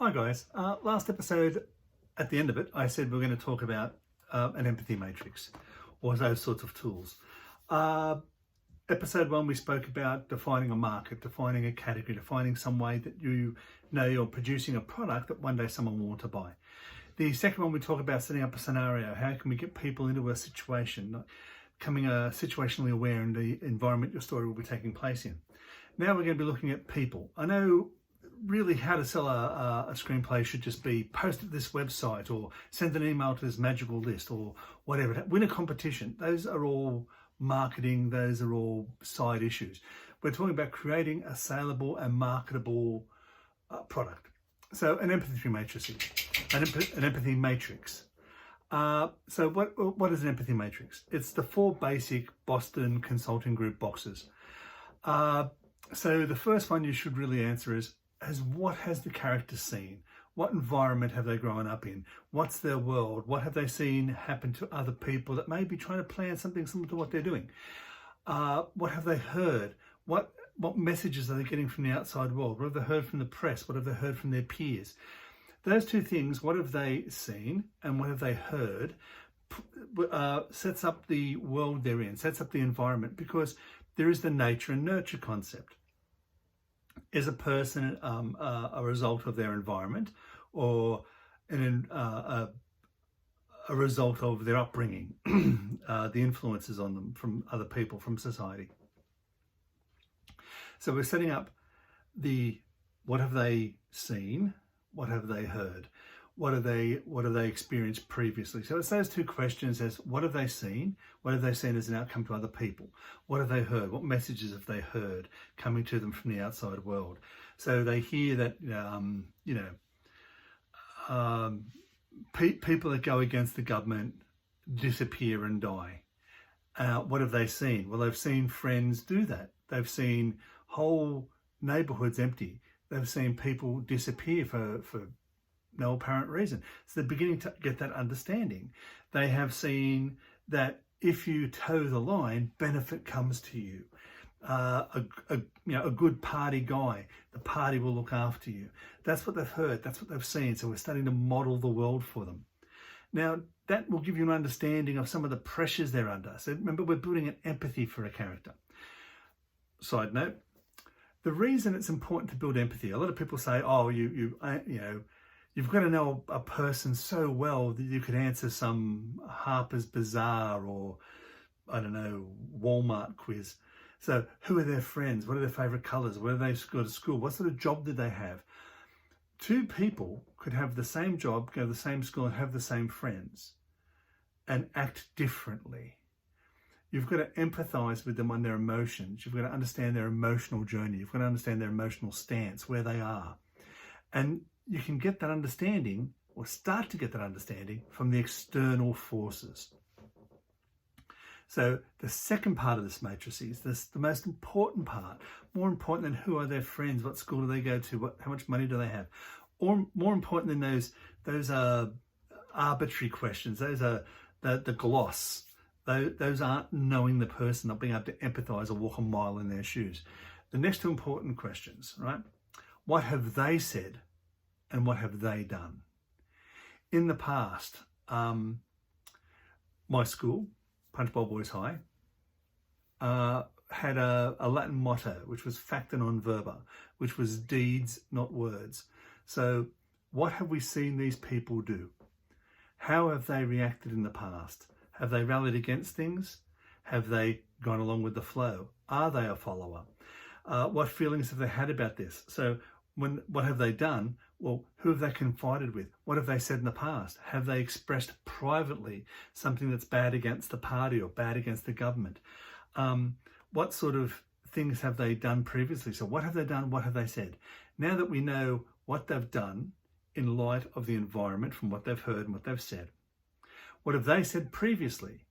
Hi guys, last episode, at the end of it, I said we're going to talk about an empathy matrix or those sorts of tools. Episode 1, we spoke about defining a market, defining a category, defining some way that you know you're producing a product that one day someone will want to buy. The second one, we talk about setting up a scenario. How can we get people into a situation, becoming situationally aware in the environment your story will be taking place in. Now we're going to be looking at people. I know really how to sell a screenplay should just be post at this website or send an email to this magical list or whatever. Win a competition. Those are all marketing. Those are all side issues. We're talking about creating a saleable and marketable product. So an empathy matrix. An empathy matrix. So what is an empathy matrix? It's the 4 basic Boston Consulting Group boxes. So the first one you should really answer is what has the character seen? What environment have they grown up in? What's their world? What have they seen happen to other people that may be trying to plan something similar to what they're doing? What have they heard? What messages are they getting from the outside world? What have they heard from the press? What have they heard from their peers? Those two things, what have they seen and what have they heard, sets up the world they're in, sets up the environment, because there is the nature and nurture concept. Is a person a result of their environment or a result of their upbringing, the influences on them from other people, from society? So we're setting up what have they seen, what have they heard, what have they experienced previously. So it's those two questions: as what have they seen as an outcome to other people, what have they heard, what messages have they heard coming to them from the outside world. So they hear that people that go against the government disappear and die. What have they seen? Well, they've seen friends do that. They've seen whole neighborhoods empty. They've seen people disappear for no apparent reason. So they're beginning to get that understanding. They have seen that if you toe the line, benefit comes to you. A good party guy, the party will look after you. That's what they've heard. That's what they've seen. So we're starting to model the world for them. Now, that will give you an understanding of some of the pressures they're under. So remember, we're building an empathy for a character. Side note, the reason it's important to build empathy, a lot of people say, oh, you've got to know a person so well that you could answer some Harper's Bazaar or, I don't know, Walmart quiz. So who are their friends? What are their favorite colors? Where do they go to school? What sort of job did they have? 2 people could have the same job, go to the same school and have the same friends and act differently. You've got to empathize with them on their emotions. You've got to understand their emotional journey. You've got to understand their emotional stance, where they are. And you can get that understanding, or start to get that understanding, from the external forces. So the second part of this matrix is the most important part, more important than who are their friends, what school do they go to, how much money do they have, or more important than those are arbitrary questions. Those are the gloss. Those aren't knowing the person, not being able to empathize or walk a mile in their shoes. The next 2 important questions, right? What have they said and what have they done? In the past, my school, Punchbowl Boys High, had a Latin motto, which was facta non verba, which was deeds, not words. So what have we seen these people do? How have they reacted in the past? Have they rallied against things? Have they gone along with the flow? Are they a follower? What feelings have they had about this? So what have they done? Well, who have they confided with? What have they said in the past? Have they expressed privately something that's bad against the party or bad against the government? What sort of things have they done previously? So what have they done? What have they said? Now that we know what they've done in light of the environment, from what they've heard and what they've said, what have they said previously?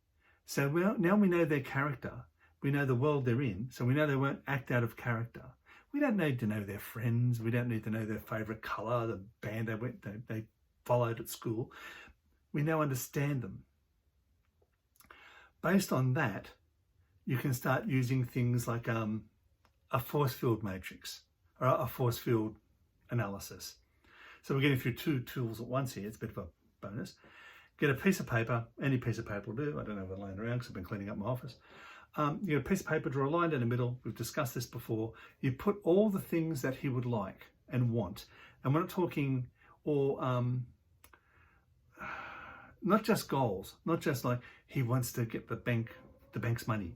So now we know their character. We know the world they're in. So we know they won't act out of character. We don't need to know their friends. We don't need to know their favourite colour, the band they followed at school. We now understand them. Based on that, you can start using things like a force field matrix or a force field analysis. So we're getting through 2 tools at once here. It's a bit of a bonus. Get a piece of paper, any piece of paper will do. I don't have it laying around because I've been cleaning up my office. You get a piece of paper, draw a line down the middle. We've discussed this before. You put all the things that he would like and want. And we're not talking, or not just goals, not just like he wants to get the bank's money.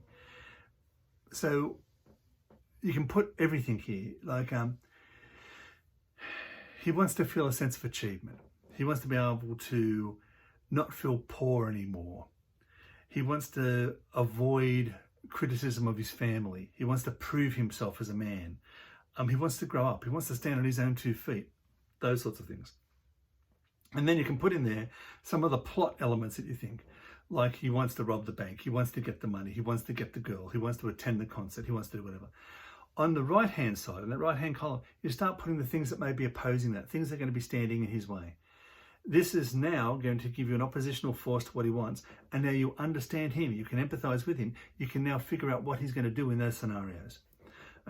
So you can put everything here, like he wants to feel a sense of achievement. He wants to be able to not feel poor anymore. He wants to avoid criticism of his family. He wants to prove himself as a man. He wants to grow up. He wants to stand on his own 2 feet. Those sorts of things. And then you can put in there some of the plot elements that you think, like he wants to rob the bank, he wants to get the money, he wants to get the girl, he wants to attend the concert, he wants to do whatever. On the right-hand side, in that right-hand column, you start putting the things that may be opposing that, things that are going to be standing in his way. This is now going to give you an oppositional force to what he wants. And now you understand him. You can empathize with him. You can now figure out what he's going to do in those scenarios.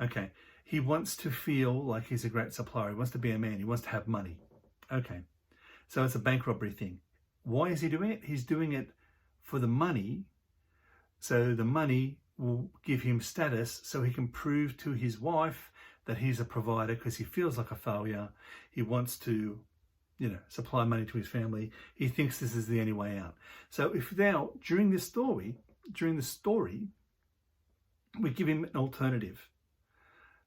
Okay. He wants to feel like he's a great supplier. He wants to be a man. He wants to have money. Okay. So it's a bank robbery thing. Why is he doing it? He's doing it for the money. So the money will give him status so he can prove to his wife that he's a provider because he feels like a failure. He wants to, supply money to his family. He thinks this is the only way out. So if now, during the story, we give him an alternative.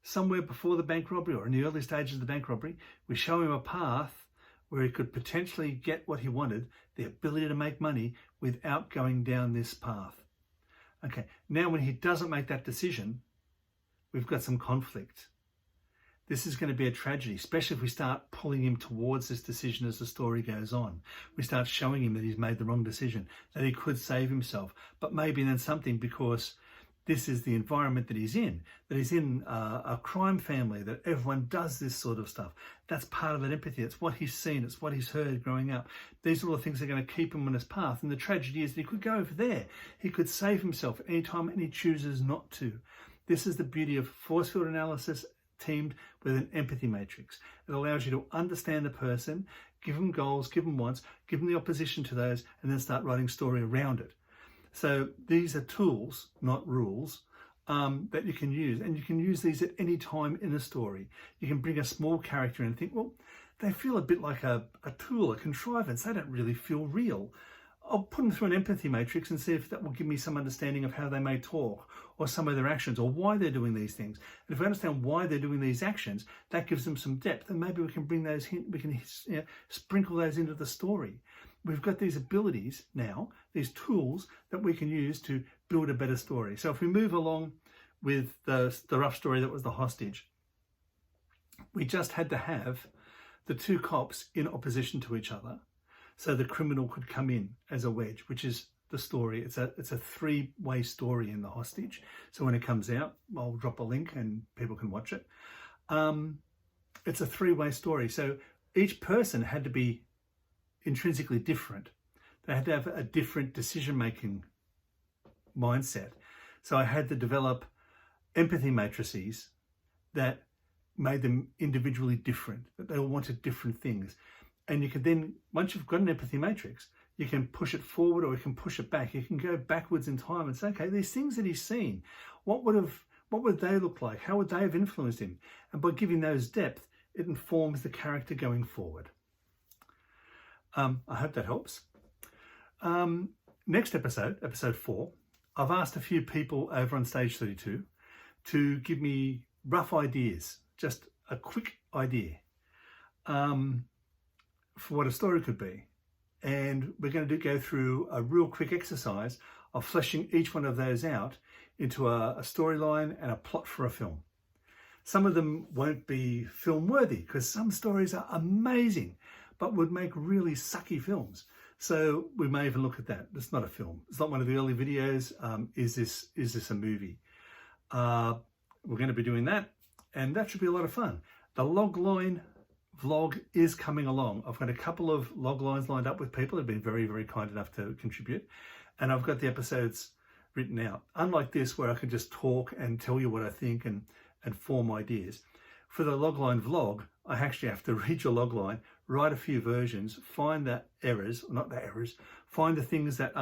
Somewhere before the bank robbery or in the early stages of the bank robbery, we show him a path where he could potentially get what he wanted, the ability to make money without going down this path. Okay, now when he doesn't make that decision, we've got some conflict. This is going to be a tragedy, especially if we start pulling him towards this decision as the story goes on. We start showing him that he's made the wrong decision, that he could save himself, but maybe then something because this is the environment that he's in a crime family, that everyone does this sort of stuff. That's part of that empathy. It's what he's seen. It's what he's heard growing up. These are all the things that are going to keep him on his path. And the tragedy is that he could go over there. He could save himself at any time, and he chooses not to. This is the beauty of force field analysis teamed with an empathy matrix. It allows you to understand the person, give them goals, give them wants, give them the opposition to those, and then start writing story around it. So these are tools, not rules, that you can use. And you can use these at any time in a story. You can bring a small character in and think, well, they feel a bit like a tool, a contrivance. They don't really feel real. I'll put them through an empathy matrix and see if that will give me some understanding of how they may talk or some of their actions or why they're doing these things. And if we understand why they're doing these actions, that gives them some depth. And maybe we can bring those, we can sprinkle those into the story. We've got these abilities now, these tools that we can use to build a better story. So if we move along with the rough story that was the hostage, we just had to have the 2 cops in opposition to each other so the criminal could come in as a wedge, which is the story. It's a 3-way story in the hostage. So when it comes out, I'll drop a link and people can watch it. It's a 3-way story. So each person had to be intrinsically different. They had to have a different decision-making mindset. So I had to develop empathy matrices that made them individually different, that they all wanted different things. And you can then, once you've got an empathy matrix, you can push it forward or you can push it back. You can go backwards in time and say, okay, these things that he's seen, what would they look like? How would they have influenced him? And by giving those depth, it informs the character going forward. I hope that helps. Next episode, episode 4, I've asked a few people over on Stage 32 to give me rough ideas, just a quick idea for what a story could be. And we're going to go through a real quick exercise of fleshing each one of those out into a storyline and a plot for a film. Some of them won't be film worthy because some stories are amazing, but would make really sucky films. So we may even look at that. It's not a film. It's not one of the early videos. Is this a movie? We're going to be doing that, and that should be a lot of fun. The logline vlog is coming along. I've got a couple of log lines lined up with people who've been very, very kind enough to contribute, and I've got the episodes written out. Unlike this, where I can just talk and tell you what I think and form ideas. For the logline vlog, I actually have to read your logline, write a few versions, find the errors, not the errors, find the things that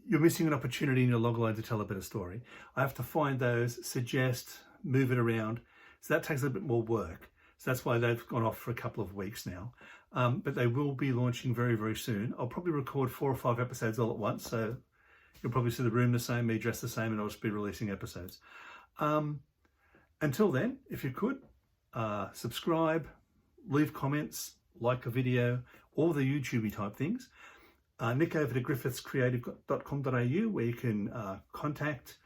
you're missing an opportunity in your logline to tell a better story. I have to find those, suggest, move it around. So that takes a little bit more work. So that's why they've gone off for a couple of weeks now. But they will be launching very, very soon. I'll probably record 4 or 5 episodes all at once. So you'll probably see the room the same, me dressed the same, and I'll just be releasing episodes. Until then, if you could, subscribe, leave comments, like a video, all the YouTubey type things. Nick over to griffithscreative.com.au, where you can contact,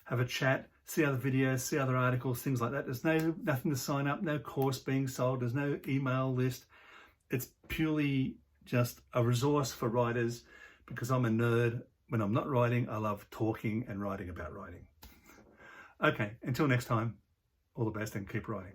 have a chat, see other videos, see other articles, things like that. There's nothing to sign up, no course being sold, there's no email list. It's purely just a resource for writers, because I'm a nerd. When I'm not writing, I love talking and writing about writing. Okay, until next time, all the best and keep writing.